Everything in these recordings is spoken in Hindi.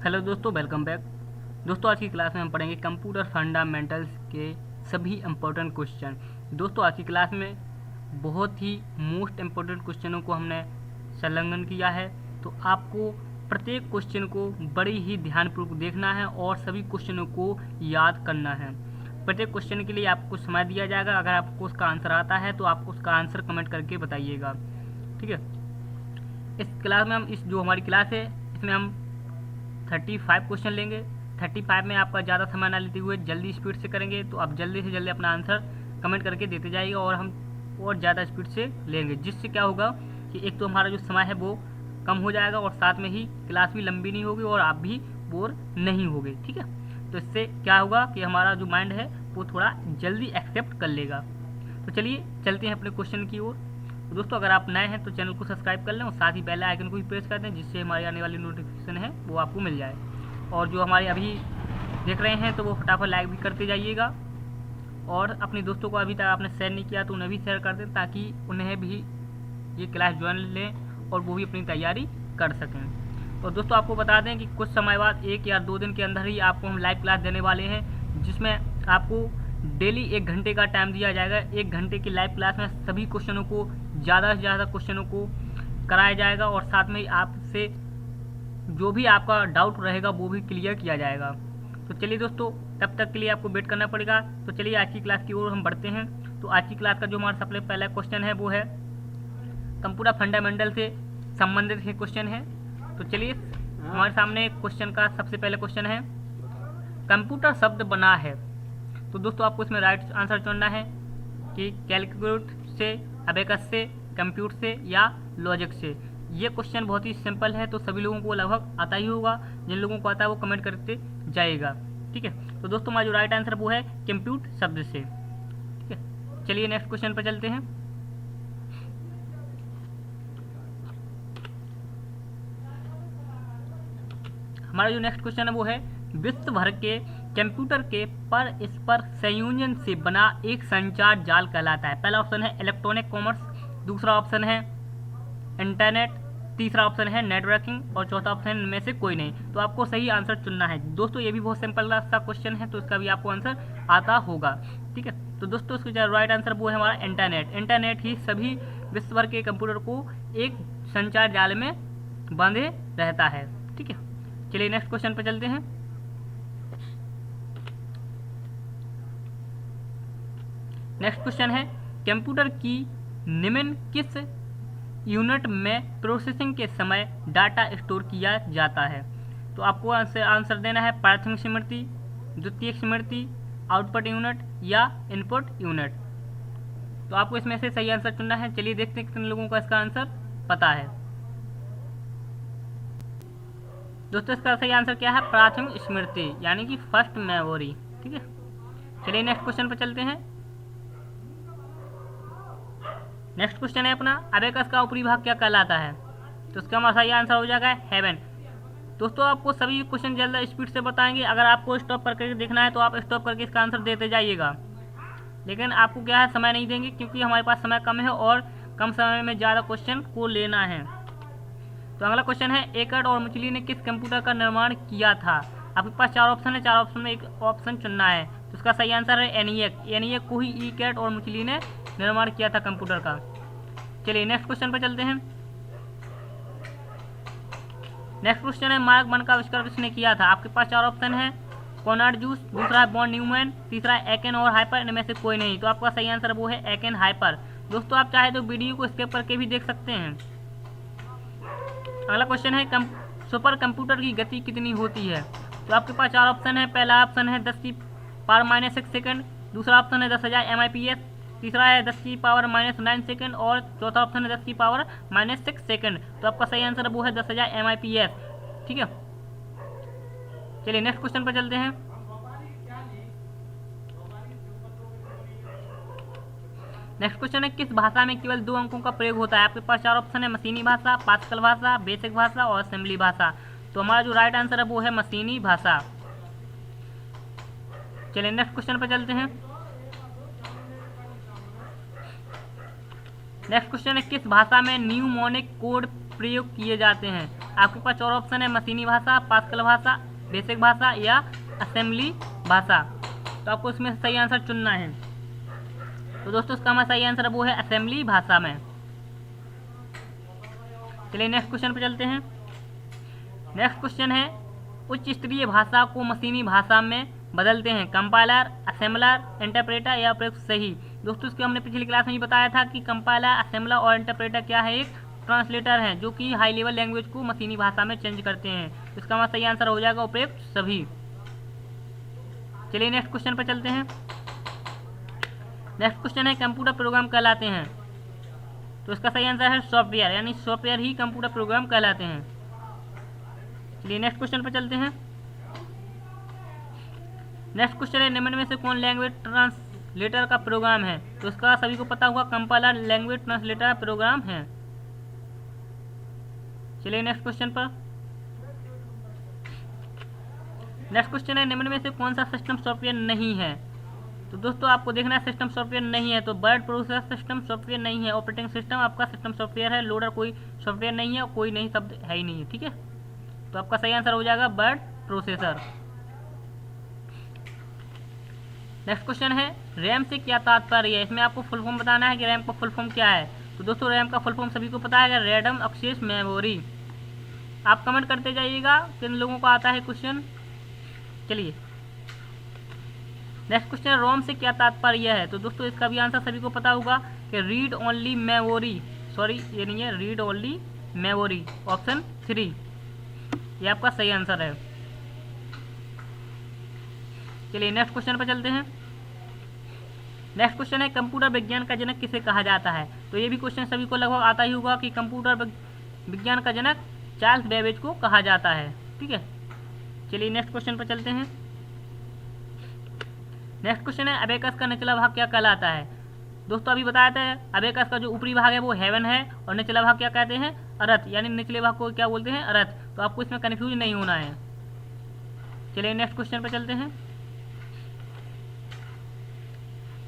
हेलो दोस्तों, वेलकम बैक। दोस्तों, आज की क्लास में हम पढ़ेंगे कंप्यूटर फंडामेंटल्स के सभी इम्पोर्टेंट क्वेश्चन। दोस्तों, आज की क्लास में बहुत ही मोस्ट इम्पोर्टेंट क्वेश्चनों को हमने संलग्न किया है, तो आपको प्रत्येक क्वेश्चन को बड़ी ही ध्यानपूर्वक देखना है और सभी क्वेश्चनों को याद करना है। प्रत्येक क्वेश्चन के लिए आपको समय दिया जाएगा। अगर आपको उसका आंसर आता है तो आप उसका आंसर कमेंट करके बताइएगा, ठीक है। इस क्लास में जो हमारी क्लास है इसमें हम 35 क्वेश्चन लेंगे। 35 में आपका ज़्यादा समय ना लेते हुए जल्दी स्पीड से करेंगे, तो आप जल्दी से जल्दी अपना आंसर कमेंट करके देते जाइएगा और हम और ज़्यादा स्पीड से लेंगे, जिससे क्या होगा कि एक तो हमारा जो समय है वो कम हो जाएगा और साथ में ही क्लास भी लंबी नहीं होगी और आप भी बोर नहीं होगे, ठीक है। तो इससे क्या होगा कि हमारा जो माइंड है वो थोड़ा जल्दी एक्सेप्ट कर लेगा। तो चलिए चलते हैं अपने क्वेश्चन की ओर। तो दोस्तों, अगर आप नए हैं तो चैनल को सब्सक्राइब कर लें और साथ ही बेल आइकन को भी प्रेस कर दें, जिससे हमारी आने वाली नोटिफिकेशन है वो आपको मिल जाए। और जो हमारे अभी देख रहे हैं तो वो फटाफट लाइक भी करते जाइएगा और अपने दोस्तों को अभी तक आपने शेयर नहीं किया तो उन्हें भी शेयर कर दें, ताकि उन्हें भी ये क्लास ज्वाइन लें और वो भी अपनी तैयारी कर सकें। और दोस्तों, आपको बता दें कि कुछ समय बाद 1 या 2 दिन के अंदर ही आपको हम लाइव क्लास देने वाले हैं, जिसमें आपको डेली 1 घंटे का टाइम दिया जाएगा। 1 घंटे की लाइव क्लास में सभी क्वेश्चनों को ज़्यादा से ज़्यादा क्वेश्चनों को कराया जाएगा और साथ में आपसे जो भी आपका डाउट रहेगा वो भी क्लियर किया जाएगा। तो चलिए दोस्तों, तब तक के लिए आपको वेट करना पड़ेगा। तो चलिए आज की क्लास की ओर हम बढ़ते हैं। तो आज की क्लास का जो हमारा सबसे पहला क्वेश्चन है वो है कंप्यूटर फंडामेंटल से संबंधित ये क्वेश्चन है। तो चलिए, हमारे सामने क्वेश्चन का सबसे पहले क्वेश्चन है, कंप्यूटर शब्द बना है। तो दोस्तों, आपको इसमें राइट आंसर चुनना है कि कैलकुलेट से, अबेकस से, कंप्यूट से या लॉजिक से। ये क्वेश्चन बहुत ही सिंपल है, तो सभी लोगों को लगभग आता ही होगा। जिन लोगों को आता है वो कमेंट करते जाएगा, ठीक है। तो दोस्तों, हमारा जो राइट आंसर वो है कंप्यूट शब्द से, ठीक है। चलिए नेक्स्ट क्वेश्चन पर चलते हैं। हमारा जो नेक्स्ट क्वेश्चन है वो है, विश्व भर के कंप्यूटर के परस्पर संयोजन से बना एक संचार जाल कहलाता है। पहला ऑप्शन है इलेक्ट्रॉनिक कॉमर्स, दूसरा ऑप्शन है इंटरनेट, तीसरा ऑप्शन है नेटवर्किंग और चौथा ऑप्शन में से कोई नहीं। तो आपको सही आंसर चुनना है। दोस्तों, ये भी बहुत सिंपल सा क्वेश्चन है, तो इसका भी आपको आंसर आता होगा, ठीक है। तो दोस्तों, इसका राइट आंसर वो है हमारा इंटरनेट। इंटरनेट ही सभी विश्व भर के कंप्यूटर को एक संचार जाल में बांधे रहता है, ठीक है। चलिए नेक्स्ट क्वेश्चन पर चलते हैं। नेक्स्ट क्वेश्चन है, कंप्यूटर की निम्न किस यूनिट में प्रोसेसिंग के समय डाटा स्टोर किया जाता है। तो आपको आंसर देना है प्राथमिक स्मृति, द्वितीयक स्मृति, आउटपुट यूनिट या इनपुट यूनिट। तो आपको इसमें से सही आंसर चुनना है। चलिए देखते हैं कितने लोगों को इसका आंसर पता है। दोस्तों, इसका सही आंसर क्या है, प्राथमिक स्मृति, यानी कि फर्स्ट मेमोरी, ठीक है। चलिए नेक्स्ट क्वेश्चन पर चलते हैं। नेक्स्ट क्वेश्चन है अपना, अबेकस का ऊपरी भाग क्या कहलाता है। तो इसका हमारा सही आंसर हो जाएगा हेवन। दोस्तों, आपको सभी क्वेश्चन ज़्यादा स्पीड से बताएंगे। अगर आपको स्टॉप करके देखना है तो आप स्टॉप करके इसका आंसर देते जाइएगा, लेकिन आपको क्या है, समय नहीं देंगे क्योंकि हमारे पास समय कम है और कम समय में ज़्यादा क्वेश्चन को लेना है। तो अगला क्वेश्चन है, एकर्ड और मुचली ने किस कंप्यूटर का निर्माण किया था। आपके पास 4 ऑप्शन है, 4 ऑप्शन में एक ऑप्शन चुनना है। तो उसका सही आंसर है एनिएक। एनिएक को ही एकर्ड और मुचली ने निर्माण किया था कंप्यूटर का। चलिए नेक्स्ट क्वेश्चन पर चलते हैं। नेक्स्ट क्वेश्चन है, मार्क 1 का आविष्कार किसने किया था। आपके पास 4 ऑप्शन है, कॉनराड जूस, दूसरा है बॉन न्यूमैन, तीसरा है एकेन और हाइपर, इनमें से कोई नहीं। तो आपका सही आंसर वो है एकेन हाइपर। दोस्तों, आप चाहे तो वीडियो को स्किप करके भी देख सकते हैं। अगला क्वेश्चन है, सुपर कंप्यूटर की गति कितनी होती है। तो आपके पास 4 ऑप्शन है। पहला ऑप्शन है 10⁻⁻6 सेकंड, दूसरा ऑप्शन है 10,000 MIPS, तीसरा है 10⁻⁻9 सेकंड और चौथा ऑप्शन है 10⁻⁻6 सेकंड। तो आपका सही आंसर वो है 10,000 MIPS, ठीक है। चलिए नेक्स्ट क्वेश्चन पर चलते हैं। नेक्स्ट क्वेश्चन है, किस भाषा में केवल 2 अंकों का प्रयोग होता है। आपके पास 4 ऑप्शन है, मशीनी भाषा, पास्कल भाषा, बेसिक भाषा और असेंबली भाषा। तो हमारा जो राइट आंसर है वो है मशीनी भाषा। चलिए नेक्स्ट क्वेश्चन पर चलते हैं। नेक्स्ट क्वेश्चन है, किस भाषा में न्यूमोनिक कोड प्रयोग किए जाते हैं। आपके पास और ऑप्शन है मशीनी भाषा, पास्कल भाषा, बेसिक भाषा या असेंबली भाषा। तो आपको इसमें सही आंसर चुनना है। तो दोस्तों इसका हमारा सही आंसर वो है असेंबली भाषा में। चलिए नेक्स्ट क्वेश्चन पे चलते हैं। नेक्स्ट क्वेश्चन है उच्च स्तरीय भाषा को मशीनी भाषा में बदलते हैं कंपाइलर, असेंबलर, इंटरप्रेटर या प्रयोग सही। दोस्तों इसको हमने पिछली क्लास में ही बताया था कि कंपाइलर, असेंबलर और इंटरप्रेटर क्या है, एक ट्रांसलेटर हैं जो कि हाई लेवल लैंग्वेज को मशीनी भाषा में चेंज करते हैं। इसका हमारा सही आंसर हो जाएगा उपयुक्त सभी। चलिए नेक्स्ट क्वेश्चन पर चलते हैं। नेक्स्ट क्वेश्चन है कंप्यूटर प्रोग्राम कहलाते हैं। तो इसका सही आंसर है सॉफ्टवेयर, यानी सॉफ्टवेयर ही कंप्यूटर प्रोग्राम कहलाते हैं। चलिए नेक्स्ट क्वेश्चन पर चलते हैं। नेक्स्ट क्वेश्चन है निम्न में से कौन लैंग्वेज ट्रांसलेटर का प्रोग्राम है। तो इसका सभी को पता होगा कंपाइलर लैंग्वेज ट्रांसलेटर प्रोग्राम है। चलिए नेक्स्ट क्वेश्चन पर। नेक्स्ट क्वेश्चन है निम्न में से कौन सा सिस्टम सॉफ्टवेयर नहीं है। तो दोस्तों आपको देखना है सिस्टम सॉफ्टवेयर नहीं है। तो वर्ड प्रोसेसर सिस्टम सॉफ्टवेयर नहीं है। ऑपरेटिंग सिस्टम आपका सिस्टम सॉफ्टवेयर है। लोडर कोई सॉफ्टवेयर नहीं है, कोई नहीं शब्द है ही नहीं है। ठीक है, तो आपका सही आंसर हो जाएगा वर्ड प्रोसेसर। नेक्स्ट क्वेश्चन है रैम से क्या तात्पर्य है। इसमें आपको फुल फॉर्म बताना है कि रैम का फुल फॉर्म क्या है। तो दोस्तों रैम का फुल फॉर्म सभी को पता है, रैंडम एक्सेस मेमोरी। आप कमेंट करते जाइएगा किन लोगों को आता है क्वेश्चन। चलिए नेक्स्ट क्वेश्चन रोम से क्या तात्पर्य है। तो दोस्तों इसका भी आंसर सभी को पता होगा कि रीड ओनली मेमोरी, सॉरी ये नहीं है, रीड ओनली मेमोरी, ऑप्शन 3 ये आपका सही आंसर है। चलिए नेक्स्ट क्वेश्चन पर चलते हैं। नेक्स्ट क्वेश्चन है कंप्यूटर विज्ञान का जनक किसे कहा जाता है। तो ये भी क्वेश्चन सभी को लगभग आता ही होगा कि कंप्यूटर विज्ञान का जनक चार्ल्स बेबेज को कहा जाता है। ठीक है, चलिए नेक्स्ट क्वेश्चन पर चलते हैं। नेक्स्ट क्वेश्चन है अबेकस का निचला भाग क्या कहलाता है। दोस्तों अभी बताया था अबेकस का जो ऊपरी भाग है वो हेवन है और निचला भाग क्या कहते हैं, अर्थ, यानी निचले भाग को क्या बोलते हैं, अर्थ। तो आपको इसमें कन्फ्यूज नहीं होना है। चलिए नेक्स्ट क्वेश्चन पर चलते हैं।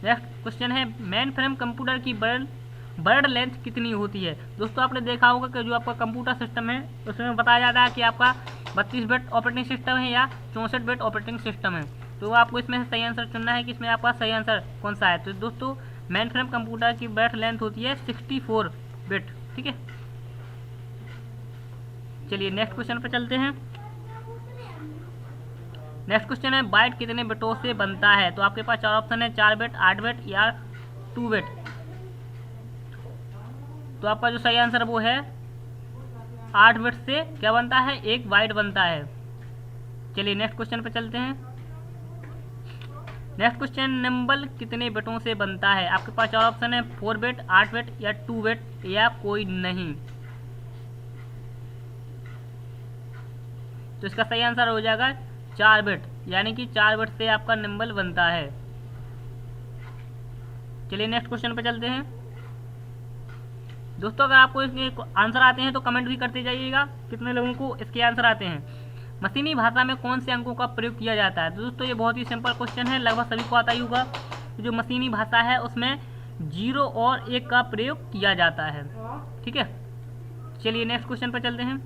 नेक्स्ट क्वेश्चन है मेन फ्रेम कंप्यूटर की वर्ड लेंथ कितनी होती है। दोस्तों आपने देखा होगा कि जो आपका कंप्यूटर सिस्टम है उसमें बताया जाता है कि आपका 32 बिट ऑपरेटिंग सिस्टम है या 64 बिट ऑपरेटिंग सिस्टम है। तो आपको इसमें से सही आंसर चुनना है कि इसमें आपका सही आंसर कौन सा है। तो दोस्तों मेन फ्रेम कंप्यूटर की वर्ड लेंथ होती है 64 बिट। ठीक है, चलिए नेक्स्ट क्वेश्चन पर चलते हैं। नेक्स्ट क्वेश्चन है बाइट कितने बिटों से बनता है। तो आपके पास 4 ऑप्शन है, 4 बिट, 8 बिट या 2 बिट। तो आपका जो सही आंसर वो है 8 बिट से क्या बनता है, एक बाइट बनता है। चलिए नेक्स्ट क्वेश्चन पे चलते हैं। नेक्स्ट क्वेश्चन नंबर कितने बिटों से बनता है। आपके पास 4 ऑप्शन है, 4 बिट, 8 बिट या 2 बिट या कोई नहीं। तो इसका सही आंसर हो जाएगा 4 बिट, यानी कि 4 बिट से आपका नंबर बनता है। चलिए नेक्स्ट क्वेश्चन पे चलते हैं। दोस्तों अगर आपको इसके आंसर आते हैं तो कमेंट भी करते जाइएगा कितने लोगों को इसके आंसर आते हैं। मशीनी भाषा में कौन से अंकों का प्रयोग किया जाता है। तो दोस्तों ये बहुत ही सिंपल क्वेश्चन है, लगभग सभी को आता ही होगा। जो मशीनी भाषा है उसमें 0 और 1 का प्रयोग किया जाता है। ठीक है, चलिए नेक्स्ट क्वेश्चन पर चलते हैं।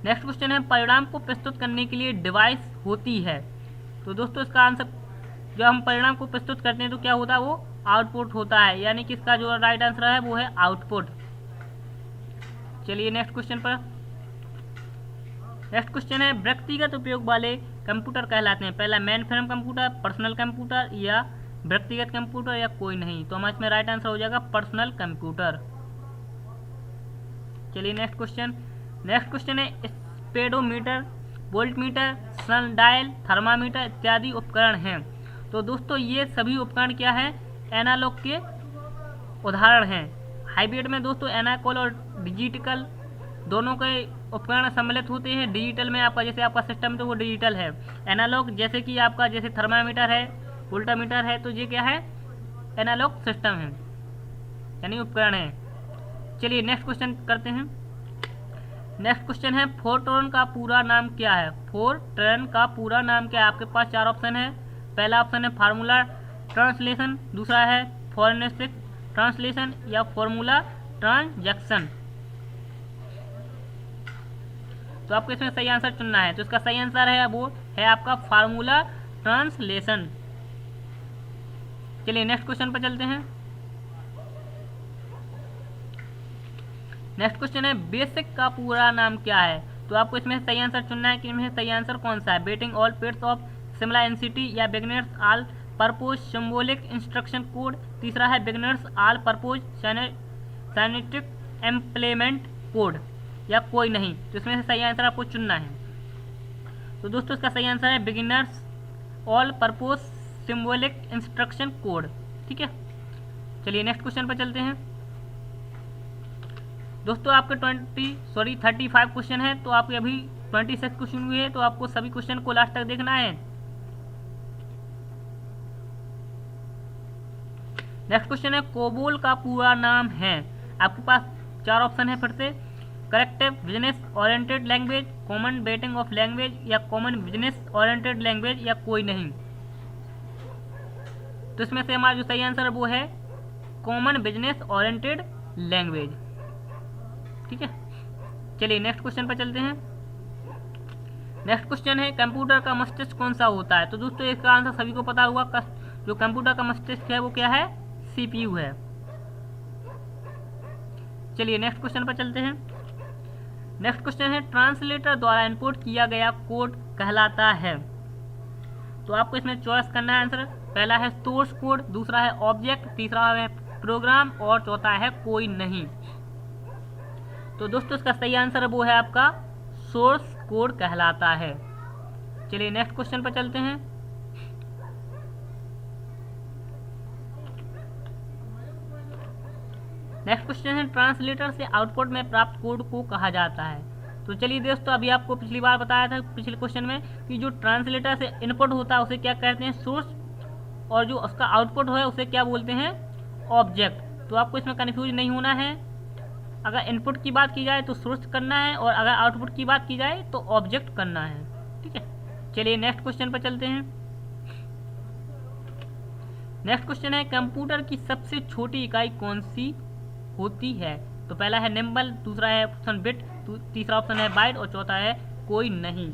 नेक्स्ट क्वेश्चन है परिणाम को प्रस्तुत करने के लिए डिवाइस होती है। तो दोस्तों इसका आंसर, जब हम परिणाम को प्रस्तुत करते हैं तो क्या होता है, वो आउटपुट होता है, यानी कि इसका जो राइट आंसर है वो है आउटपुट। चलिए नेक्स्ट क्वेश्चन पर। नेक्स्ट क्वेश्चन है व्यक्तिगत उपयोग वाले कंप्यूटर कहलाते हैं। पहला main frame computer, personal computer या व्यक्तिगत कंप्यूटर या कोई नहीं। तो हमारे इसमें राइट आंसर हो जाएगा पर्सनल कंप्यूटर। चलिए नेक्स्ट क्वेश्चन। नेक्स्ट क्वेश्चन है स्पेडोमीटर, वोल्टमीटर, सन डायल, थर्मामीटर इत्यादि उपकरण हैं। तो दोस्तों ये सभी उपकरण क्या है, एनालॉग के उदाहरण हैं। हाइब्रिड में दोस्तों एनालॉग और डिजिटल दोनों के उपकरण सम्मिलित होते हैं। डिजिटल में आपका जैसे आपका सिस्टम तो वो डिजिटल है। एनालॉग जैसे कि आपका जैसे थर्मामीटर है, वोल्टामीटर है, तो ये क्या है, एनालॉग सिस्टम है, यानी उपकरण है। चलिए नेक्स्ट क्वेश्चन करते हैं। नेक्स्ट क्वेश्चन है फोरट्रॉन का पूरा नाम क्या है। फोरट्रॉन का पूरा नाम क्या है। आपके पास 4 ऑप्शन है। पहला ऑप्शन है फार्मूला ट्रांसलेशन, दूसरा है फॉरेंसिक ट्रांसलेशन या फॉर्मूला ट्रांजैक्शन। तो आपको इसमें सही आंसर चुनना है। तो इसका सही आंसर है वो है आपका फार्मूला ट्रांसलेशन। चलिए नेक्स्ट क्वेश्चन पर चलते हैं। नेक्स्ट क्वेश्चन है बेसिक का पूरा नाम क्या है। तो आपको इसमें सही आंसर चुनना है कि इनमें सही आंसर कौन सा है। Betting all pets of Shimla NCT या beginners all purpose symbolic instruction code. तीसरा है beginners all purpose synetic implement code या कोई नहीं। तो इसमें से सही आंसर आपको चुनना है। तो दोस्तों इसका सही आंसर है beginners all purpose symbolic instruction code. ठीक है, चलिए नेक्स्ट क्वेश्चन पर चलते हैं। दोस्तों आपके 35 क्वेश्चन है, तो आपके अभी 26 क्वेश्चन हुए हैं, तो आपको सभी क्वेश्चन को लास्ट तक देखना है। नेक्स्ट क्वेश्चन है कोबोल का पूरा नाम है। आपके पास 4 ऑप्शन है फिर से। Corrective business oriented language, common betting of language या कॉमन बिजनेस ओरिएंटेड लैंग्वेज या कोई नहीं। तो इसमें से हमारा जो सही आंसर है वो है कॉमन बिजनेस ओरिएंटेड लैंग्वेज। ठीक है, चलिए नेक्स्ट क्वेश्चन पर चलते हैं। नेक्स्ट क्वेश्चन है कंप्यूटर का मस्तिष्क कौन सा होता है। तो दोस्तों इसका आंसर सभी को पता होगा, जो कंप्यूटर का मस्तिष्क है वो क्या है, सीपीयू है। चलिए नेक्स्ट क्वेश्चन पर चलते हैं। नेक्स्ट क्वेश्चन है ट्रांसलेटर द्वारा इनपुट किया गया कोड कहलाता है। तो आपको इसमें चॉइस करना है आंसर। पहला है सोर्स कोड, दूसरा है ऑब्जेक्ट, तीसरा है प्रोग्राम और चौथा है कोई नहीं। तो दोस्तों इसका सही आंसर वो है आपका सोर्स कोड कहलाता है। चलिए नेक्स्ट क्वेश्चन पर चलते हैं। नेक्स्ट क्वेश्चन है ट्रांसलेटर से आउटपुट में प्राप्त कोड को कहा जाता है। तो चलिए दोस्तों अभी आपको पिछली बार बताया था पिछले क्वेश्चन में कि जो ट्रांसलेटर से इनपुट होता है उसे क्या कहते हैं, सोर्स, और जो उसका आउटपुट है उसे क्या बोलते हैं, ऑब्जेक्ट। तो आपको इसमें कन्फ्यूज नहीं होना है। अगर इनपुट की बात की जाए तो सोर्स करना है, और अगर आउटपुट की बात की जाए तो ऑब्जेक्ट करना है। ठीक है, चलिए नेक्स्ट क्वेश्चन पर चलते हैं। नेक्स्ट क्वेश्चन है कंप्यूटर की सबसे छोटी इकाई कौन सी होती है। तो पहला है निम्बल, दूसरा है ऑप्शन बिट, तीसरा ऑप्शन है बाइट और चौथा है कोई नहीं।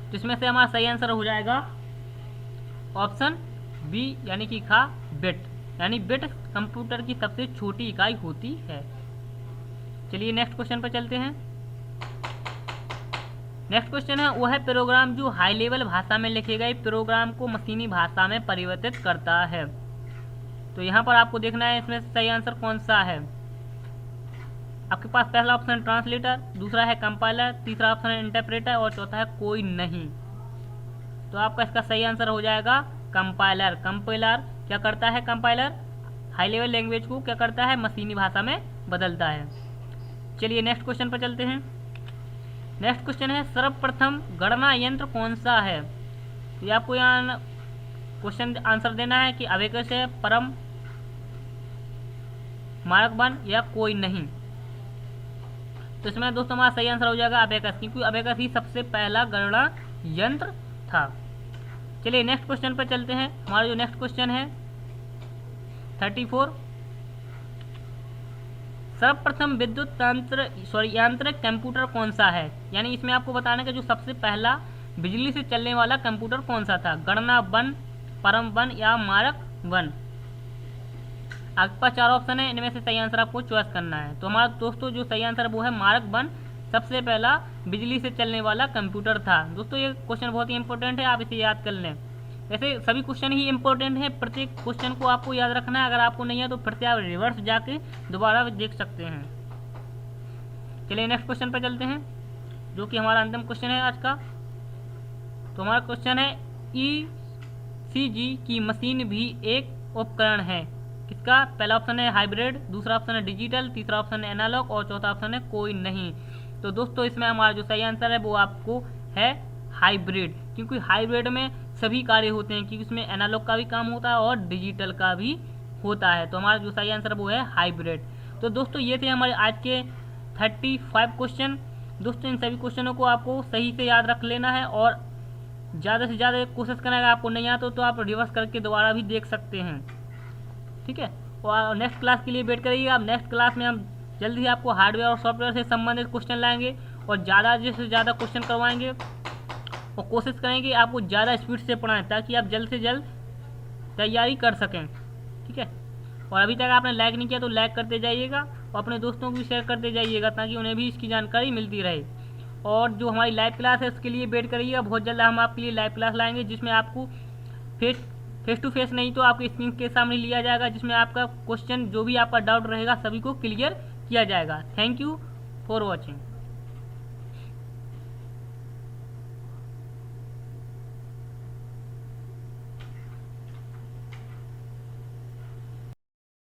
तो इसमें से हमारा सही आंसर हो जाएगा ऑप्शन बी यानी कि खा बिट, यानी बिट कंप्यूटर की सबसे छोटी इकाई होती है। चलिए नेक्स्ट क्वेश्चन पर चलते हैं। नेक्स्ट क्वेश्चन है वह प्रोग्राम जो हाई लेवल भाषा में लिखे गए प्रोग्राम को मशीनी भाषा में परिवर्तित करता है। तो यहाँ पर आपको देखना है इसमें सही आंसर कौन सा है। आपके पास पहला ऑप्शन ट्रांसलेटर, दूसरा है कंपाइलर, तीसरा ऑप्शन है इंटरप्रेटर और चौथा है कोई नहीं। तो आपका इसका सही आंसर हो जाएगा कंपाइलर। कंपाइलर क्या करता है, कंपाइलर हाई लेवल लैंग्वेज को क्या करता है, मशीनी भाषा में बदलता है। चलिए नेक्स्ट क्वेश्चन पर चलते हैं। नेक्स्ट क्वेश्चन है सर्वप्रथम गणना यंत्र कौन सा है। तो आपको यहाँ क्वेश्चन आंसर देना है कि अबेकस है, परम, मार्क 1 या कोई नहीं। तो इसमें दोस्तों हमारा सही आंसर हो जाएगा अबेकस, क्योंकि अबेकस ही सबसे पहला गणना यंत्र था। चलिए नेक्स्ट क्वेश्चन पर चलते हैं। हमारा जो नेक्स्ट क्वेश्चन है 34, सर्वप्रथम विद्युत यांत्रिक कंप्यूटर कौन सा है। यानी इसमें आपको बताना है कि जो सबसे पहला बिजली से चलने वाला कंप्यूटर कौन सा था, गणना 1, परम 1 या मार्क 1। आपके पास 4 ऑप्शन है, इनमें से सही आंसर आपको चॉइस करना है। तो हमारा दोस्तों जो सही आंसर वो है मार्क 1, सबसे पहला बिजली से चलने वाला कंप्यूटर था। दोस्तों ये क्वेश्चन बहुत ही इंपॉर्टेंट है, आप इसे याद कर लें। ऐसे सभी क्वेश्चन ही इंपॉर्टेंट है, प्रत्येक क्वेश्चन को आपको याद रखना है। अगर आपको नहीं है तो फिर से आप रिवर्स जाके दोबारा देख सकते हैं। चलिए नेक्स्ट क्वेश्चन पर चलते हैं, जो कि हमारा अंतिम क्वेश्चन है आज का। तो हमारा क्वेश्चन है ECG की मशीन भी एक उपकरण है, किसका। पहला ऑप्शन है हाइब्रिड, दूसरा ऑप्शन है डिजिटल, तीसरा ऑप्शन है एनालॉग और चौथा ऑप्शन है कोई नहीं। तो दोस्तों इसमें हमारा जो सही आंसर है वो आपको है हाइब्रिड, क्योंकि हाइब्रिड में सभी कार्य होते हैं, क्योंकि उसमें एनालॉग का भी काम होता है और डिजिटल का भी होता है। तो हमारा जो सही आंसर वो है हाइब्रिड। तो दोस्तों ये थे हमारे आज के 35 क्वेश्चन। दोस्तों इन सभी क्वेश्चनों को आपको सही से याद रख लेना है और ज़्यादा से ज़्यादा कोशिश करना है। अगर आपको नहीं आता तो आप रिवर्स करके दोबारा भी देख सकते हैं। ठीक है, और नेक्स्ट क्लास के लिए वेट करिएगा। अब नेक्स्ट क्लास में हम जल्दी ही आपको हार्डवेयर और सॉफ्टवेयर से संबंधित क्वेश्चन लाएंगे और ज़्यादा से ज़्यादा क्वेश्चन करवाएंगे और कोशिश करेंगे आपको ज़्यादा स्पीड से पढ़ाएं ताकि आप जल्द से जल्द तैयारी कर सकें। ठीक है, और अभी तक आपने लाइक नहीं किया तो लाइक करते जाइएगा और अपने दोस्तों को भी शेयर करते जाइएगा ताकि उन्हें भी इसकी जानकारी मिलती रहे। और जो हमारी लाइव क्लास है उसके लिए वेट करिएगा, बहुत जल्द हम आपके लिए लाइव क्लास लाएंगे जिसमें आपको फेस टू फेस नहीं तो आपके स्क्रीन के सामने लिया जाएगा, जिसमें आपका क्वेश्चन जो भी आपका डाउट रहेगा सभी को क्लियर किया जाएगा। Thank you for watching.